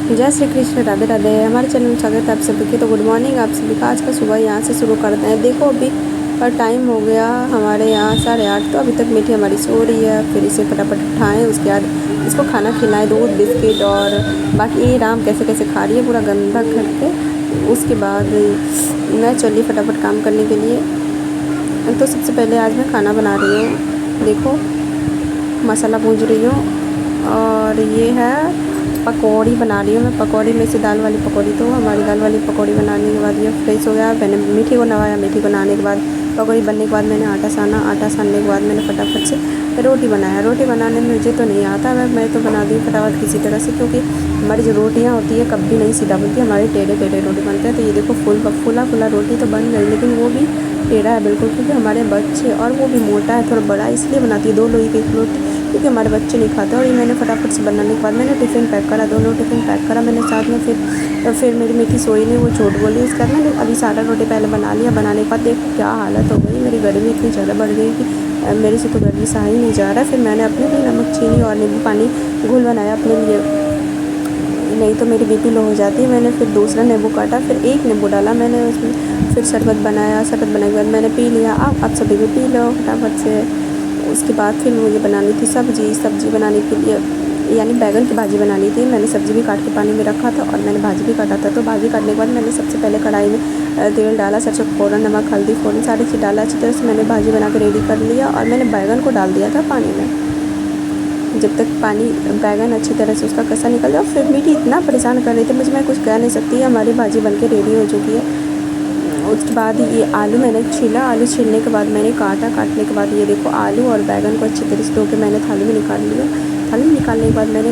जय श्री कृष्ण, राधे राधे। हमारे चैनल में स्वागत है आप सभी के। तो गुड मॉर्निंग आप सभी का। आज का सुबह यहाँ से शुरू करते हैं। देखो अभी और टाइम हो गया हमारे यहाँ 8:30। तो अभी तक मीठी हमारी सो रही है। फिर इसे फटाफट उठाएं, उसके बाद इसको खाना खिलाएं, दूध बिस्किट और बाकी राम कैसे कैसे खा रही है पूरा गंदा करके। उसके बाद मैं चली फटाफट काम करने के लिए। तो सबसे पहले आज मैं खाना बना रही हूँ। देखो मसाला भून रही हूँ और ये है पकौड़ी बना रही हूँ मैं। पकौड़ी में से दाल वाली पकौड़ी। तो हमारी दाल वाली पकौड़ी बनाने के बाद ये फ्रेश हो गया। मैंने मीठी को नवाया। मीठी को नहाने के बाद पकौड़ी बनने के बाद मैंने आटा साना। आटा सानने के बाद मैंने फटाफट से रोटी बनाया। रोटी बनाने में मुझे तो नहीं आता, मैं तो बना दी फटाफट किसी तरह से, क्योंकि हमारी जो रोटियाँ होती है कभी नहीं सीधा बनती, हमारे टेढ़े टेढ़े रोटी बनते हैं। तो ये देखो फूला फूला रोटी तो बन गई, लेकिन वो भी टेढ़ा है बिल्कुल, क्योंकि हमारे बच्चे, और वो भी मोटा है थोड़ा बड़ा, इसलिए बनाती है 2 लोई की एक रोटी, क्योंकि हमारे बच्चे नहीं खाते। और ये मैंने फटाफट से बनाने के बाद मैंने टिफ़िन पैक करा। दोनों टिफ़िन पैक करा मैंने साथ में। फिर मेरी मीठी सोई नहीं, वो झूठ बोली। उसके बाद मैंने अभी सारा रोटी पहले बना लिया। बनाने के बाद देखो क्या हालत हो गई मेरी। गर्मी इतनी ज़्यादा बढ़ गई कि मेरे से तो गर्मी सहा ही नहीं जा रहा। फिर मैंने अपने लिए नमक चीनी और नींबू पानी घोल बनाया अपने लिए, नहीं तो मेरी बीपी लो हो जाती है। मैंने फिर दूसरा नींबू काटा, फिर एक नींबू डाला मैंने उसमें। फिर शरबत बनाया। शरबत बनाने के बाद मैंने पी लिया। आप सभी भी पी लो फटाफट से। उसके बाद फिर मुझे बनानी थी सब्ज़ी बनाने के लिए, यानी बैगन की भाजी बनानी थी। मैंने सब्ज़ी भी काट के पानी में रखा था और मैंने भाजी भी काटा था। तो भाजी काटने के बाद मैंने सबसे पहले कढ़ाई में तेल डाला, सरसों का फ़ौरन, नमक हल्दी फ़ौरन सारी चीज़ डाला। अच्छी तरह से मैंने भाजी बना के रेडी कर लिया और मैंने बैगन को डाल दिया था पानी में। जब तक बैगन अच्छी तरह से उसका कसा निकल जाए। फिर मीठी इतना परेशान कर रही थी मुझे, मैं कुछ कह नहीं सकती। हमारी भाजी बनके रेडी हो चुकी है। उसके बाद ये आलू मैंने छीला। आलू छीलने के बाद मैंने काटने के बाद ये देखो आलू और बैगन को अच्छी तरह से धो के मैंने थाली में निकाल लिया। थाली में निकालने के बाद मैंने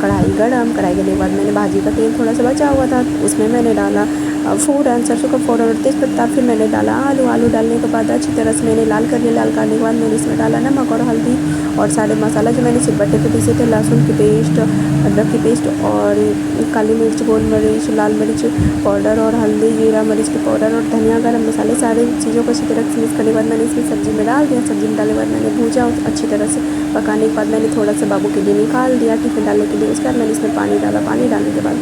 कढ़ाई कढ़ाई के बाद मैंने भाजी का तेल थोड़ा सा बचा हुआ था, उसमें मैंने डाला फ़ौरन सरसों का फ़ौरन और तेज़पत्ता। फिर मैंने डाला आलू डालने के बाद अच्छी तरह से मैंने लाल कर लिया। लाल करने के बाद मैंने इसमें डाला नमक और हल्दी और सारे मसाला जो मैंने सिलबट्टे पे पीसे थे, लहसुन की पेस्ट, अदरक की पेस्ट और काली मिर्च, गोल मिर्च, लाल मिर्च पाउडर और हल्दी, जीरा मिर्च के पाउडर और धनिया, गरम मसाले, सारी चीज़ों को अच्छी तरह से मिक्स करने के बाद मैंने इसमें सब्ज़ी में डाल दिया। सब्ज़ी में डालने के बाद मैंने भूजा अच्छी तरह से। पकाने के बाद मैंने थोड़ा सा बाबू के लिए निकाल दिया टिफ़िन डालने के लिए। उसके बाद मैंने इसमें पानी डाला। पानी डालने के बाद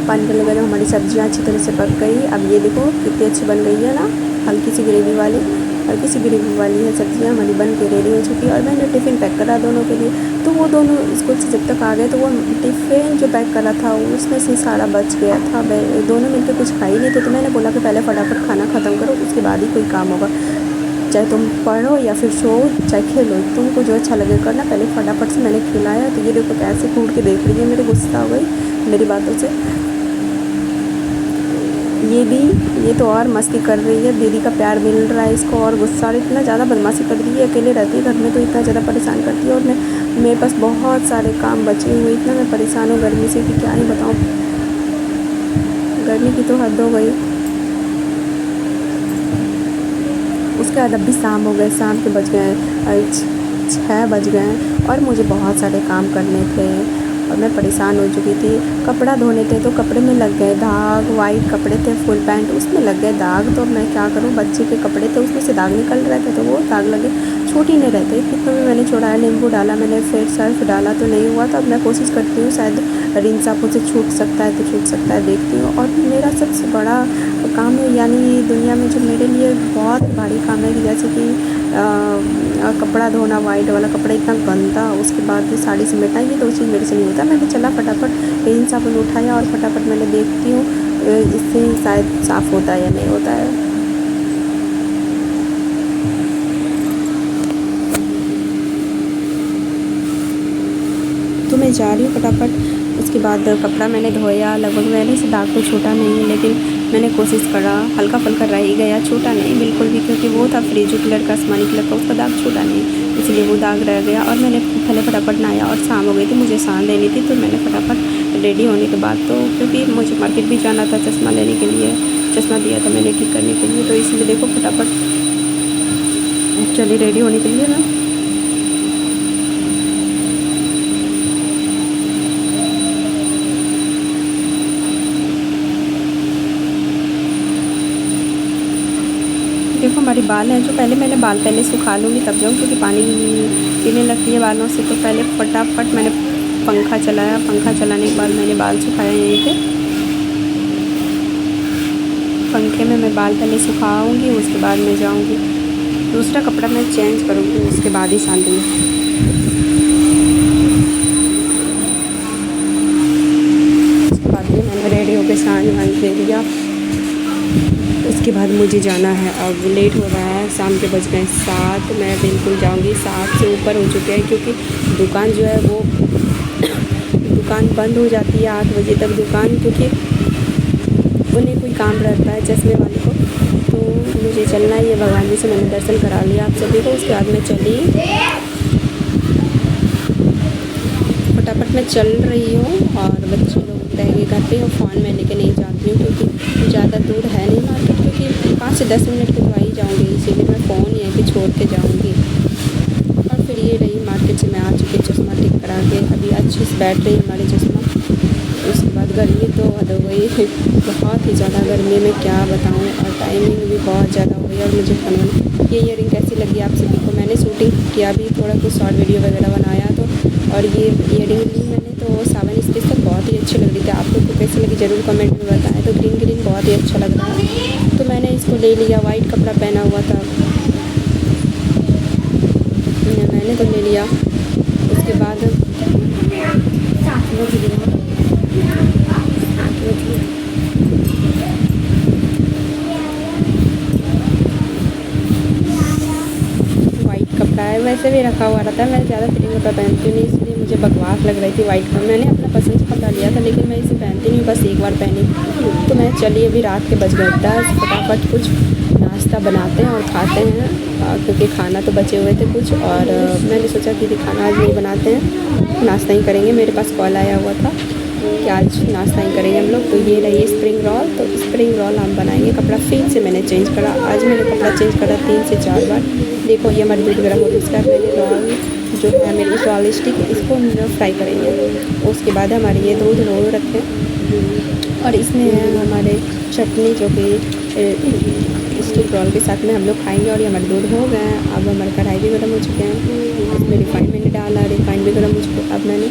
डालने के बाद हमारी सब्जियाँ अच्छी तरह से पक गई। अब ये देखो कितनी अच्छी बन गई है ना, हल्की सी ग्रेवी वाली है सब्जियाँ हमारी बन के रेडी हो चुकी है। और मैंने टिफ़िन पैक करा दोनों के लिए। तो वो दोनों स्कूल से जब तक आ गए तो वो टिफ़िन जो पैक करा था उसमें से सारा बच गया था। दोनों मिलकर कुछ खा ही नहीं थे। तो मैंने बोला कि पहले फटाफट खाना ख़त्म करो, उसके बाद ही कोई काम होगा। चाहे तुम पढ़ो या फिर सो, चाहे खेलो, तुमको जो अच्छा लगे करना। पहले फटाफट से मैंने खिलाया। तो ये देखो कैसे कूट के देख रही है, मेरे गुस्सा हो गई मेरी बातों से। ये तो और मस्ती कर रही है, दीदी का प्यार मिल रहा है इसको, और गुस्सा, और इतना ज़्यादा बदमाशी कर रही है। अकेले रहती है घर में तो इतना ज़्यादा परेशान करती है। और मेरे पास बहुत सारे काम बचे हुए, इतना मैं परेशान हूँ गर्मी से कि क्या ही बताऊँ। गर्मी की तो हद हो गई। उसके बाद अभी शाम हो गए, शाम के बज गए 6 बज गए और मुझे बहुत सारे काम करने थे और मैं परेशान हो चुकी थी। कपड़ा धोने थे तो कपड़े में लग गए दाग। वाइट कपड़े थे फुल पैंट, उसमें लग गए दाग। तो मैं क्या करूं, बच्चे के कपड़े थे उसमें से दाग निकल रहे थे तो वो दाग लगे, छूट ही नहीं रहते। कितना भी मैंने छोड़ाया, नींबू डाला मैंने, फिर सर्फ डाला तो नहीं हुआ। तो अब मैं कोशिश करती हूँ शायद रिन साबुन से छूट सकता है तो छूट सकता है, देखती हूँ। और मेरा सबसे बड़ा काम है, यानी दुनिया में जो मेरे लिए बहुत भारी काम है कि जैसे कि कपड़ा धोना, वाइट वाला कपड़ा इतना गंदा, उसके बाद साड़ी समेटना, ये 2 चीज़ मेरे से नहीं होता। मैंने चला फटाफट रिन साबुन उठाया और फटाफट मैंने देखती हूँ इससे शायद साफ़ होता है या नहीं होता है। तो मैं जा रही हूँ फटाफट। उसके बाद कपड़ा मैंने धोया। लगभग मैंने से दाग तो छूटा नहीं, लेकिन मैंने कोशिश करा, हल्का फुल्का रह ही गया, छूटा नहीं बिल्कुल भी, क्योंकि वो था फ्रीजू कलर का, आसमानी कलर का, उसका दाग छूटा नहीं, इसलिए वो दाग रह गया। और मैंने पहले फटाफट नहाया और शाम हो गई थी, मुझे शाम लेनी थी। तो मैंने फटाफट रेडी होने के बाद, तो क्योंकि मुझे मार्केट भी जाना था चश्मा लेने के लिए, चश्मा दिया था मैंने ठीक करने के लिए, तो इसलिए देखो फटाफट चली रेडी होने के लिए ना। देखो हमारी बाल हैं जो, पहले मैंने बाल पहले सुखा लूँगी तब जाऊँ, क्योंकि पानी पीने लगती है बालों से। तो पहले फटाफट मैंने पंखा चलाया। पंखा चलाने के बाद मैंने बाल सुखाया यहीं पे। पंखे में मैं बाल पहले सुखाऊंगी, उसके बाद मैं जाऊंगी, दूसरा कपड़ा मैं चेंज करूंगी, उसके बाद ही शांति में। उसके बाद ये मैंने रेडी होकर सांझ वांझ दे दिया। उसके बाद मुझे जाना है, अब लेट हो रहा है, शाम के बज गए 7। मैं बिल्कुल जाऊंगी, 7 से ऊपर हो चुके हैं, क्योंकि दुकान जो है वो दुकान बंद हो जाती है 8 बजे तक दुकान, क्योंकि उन्हें कोई काम रहता है चश्मे वाले को। तो मुझे चलना है। ये भगवान जी से मैंने दर्शन करा लिया आप सभी को। उसके बाद मैं चली, फटाफट मैं चल रही हूँ और बच्चे लोग रह गए घर पे, और फ़ोन मैं लेके नहीं जाती हूँ, क्योंकि ज़्यादा दूर है नहीं मार्केट, क्योंकि 5 से 10 मिनट के तो आ ही जाऊँगी, इसीलिए मैं फ़ोन यहीं पे छोड़ के जाऊँगी। और फिर ये रही मार्केट से मैं आ चुकी, चश्मा ठीक करा के अभी अच्छी से बैठ रही हमारी चश्मा। उसके बाद गर्मी तो हद हो गई, बहुत ही ज़्यादा गर्मी में क्या बताऊँ, और टाइमिंग भी बहुत ज़्यादा हो गई। और मुझे फन ये ईयरिंग कैसी लगी आप सभी को? मैंने शूटिंग किया भी, थोड़ा कुछ शॉर्ट वीडियो वगैरह बनाया तो, और ये ईयरिंग ली मैंने तो 7 स्पेशल, बहुत ही अच्छी लग रही थी। आप लोग को कैसी लगी ज़रूर कमेंट में बताएं। तो ग्रीन ग्रीन बहुत ही अच्छा लग रहा है, तो मैंने इसको ले लिया। वाइट कपड़ा पहना हुआ था मैंने, तो ले लिया। उसके बाद वाइट कपड़ा है, वैसे भी रखा हुआ रहता है। मैं ज़्यादा फिटिंग कपड़ा पहनती नहीं, इसलिए मुझे बकवास लग रही थी वाइट कपड़ा। मैंने अपना पसंद से कपड़ा लिया था, लेकिन मैं इसे पहनती नहीं, बस एक बार पहनी। तो मैं चलिए, अभी रात के बज गए 10, फटाफट कुछ नाश्ता बनाते हैं और खाते हैं, क्योंकि खाना तो बचे हुए थे कुछ, और मैंने सोचा कि खाना आज नहीं बनाते हैं, नाश्ता ही करेंगे। मेरे पास कॉल आया हुआ था कि आज नाश्ता ही करेंगे हम लोग। तो ये रही स्प्रिंग रोल, तो स्प्रिंग रोल हम बनाएंगे। कपड़ा फिर से मैंने चेंज करा, आज मैंने कपड़ा चेंज करा 3 से 4 बार। देखो ये हमारी दूध गर्म हो गई, इसका मैंने रोल जो है मेरी रोल स्टिक, इसको हम फ्राई करेंगे। उसके बाद हमारे ये दूध रोल रखे, और इसमें है हमारे चटनी, जो कि स्टिक रोल के साथ में हम लोग खाएंगे। और ये हमारे दूध हो गए हैं। अब हमारे कढ़ाई भी गर्म हो चुके हैं, इसमें रिफाइन मैंने डाला, रिफाइन भी गर्म हो चुका है। अब मैंने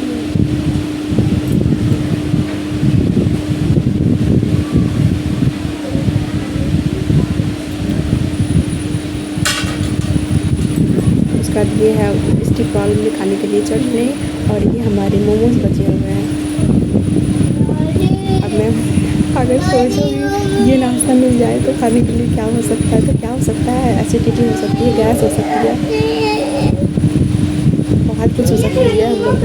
उसका ये है स्टिक रोल में खाने के लिए चटनी, और ये हमारे मोमोज बचे हुए हैं। अब मैं अगर सोचूँगी ये नाश्ता मिल जाए तो खाने के लिए क्या हो सकता है, तो क्या हो सकता है? एसिडिटी हो सकती है, गैस हो सकती है, बहुत कुछ हो सकती है हम लोग।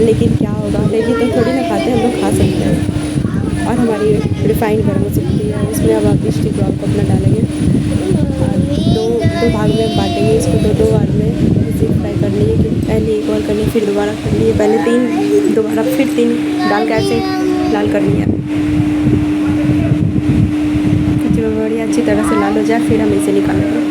लेकिन क्या होगा, लेकिन तो थोड़ी ना खाते हैं हम लोग, खा सकते हैं। और हमारी रिफाइन गर्म हो सकती है, उसमें अब आप स्टिक रोल को अपना डालेंगे, दो भाग में बांटेंगे इसको, दो बार में इसे फ्राई कर लिए, कि पहले एक बार करनी, फिर दोबारा कर लिए, पहले 3, दोबारा फिर 3 डाल के ऐसे लाल करनी है। जब बड़ी अच्छी तरह से लाल हो जाए फिर हम इसे निकालेंगे।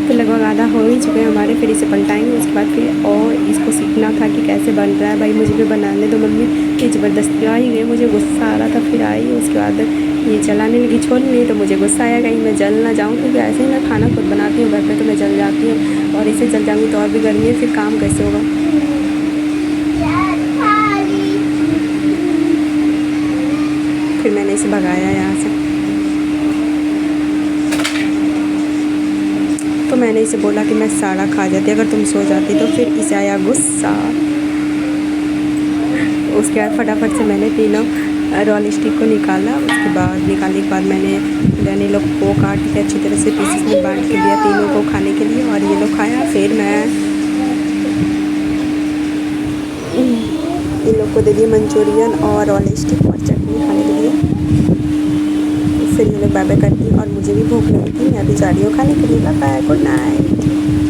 तो लगभग आधा हो ही चुके हैं हमारे, फिर इसे पलटाएंगे। उसके बाद फिर और इसको सीखना था कि कैसे बन रहा है। भाई मुझे भी बनाने दो मम्मी, ये ज़बरदस्ती आ ही गई, मुझे गुस्सा आ रहा था। फिर आई, उसके बाद ये चलाने लगी, छोड़ने, तो मुझे गुस्सा आया कहीं मैं जल ना जाऊँ, क्योंकि ऐसे ही मैं खाना खुद बनाती हूँ घर पे, तो मैं जल जाती हूँ, और इसे जल जाऊँगी तो और भी गर्मी है, फिर काम कैसे होगा। फिर मैंने इसे भगाया यहाँ से। तो मैंने इसे बोला कि मैं सारा खा जाती अगर तुम सो जाती, तो फिर इसे आया गुस्सा। उसके बाद फटाफट से मैंने तीनों रोल स्टिक को निकाला। उसके बाद निकालने के बाद मैंने लोग को काट के अच्छी तरह से पीसेस में बांट के दिया तीनों को खाने के लिए, और ये लोग खाया। फिर मैं इन लोग को दे दिया मंचूरियन और रोल स्टिक और चटनी खाने के लिए। फिर ये लोग बाय बाय करती, और मुझे भी भूख लगी थी, मैं भी जा रही हूँ खाने के लिए। Bye bye, good night.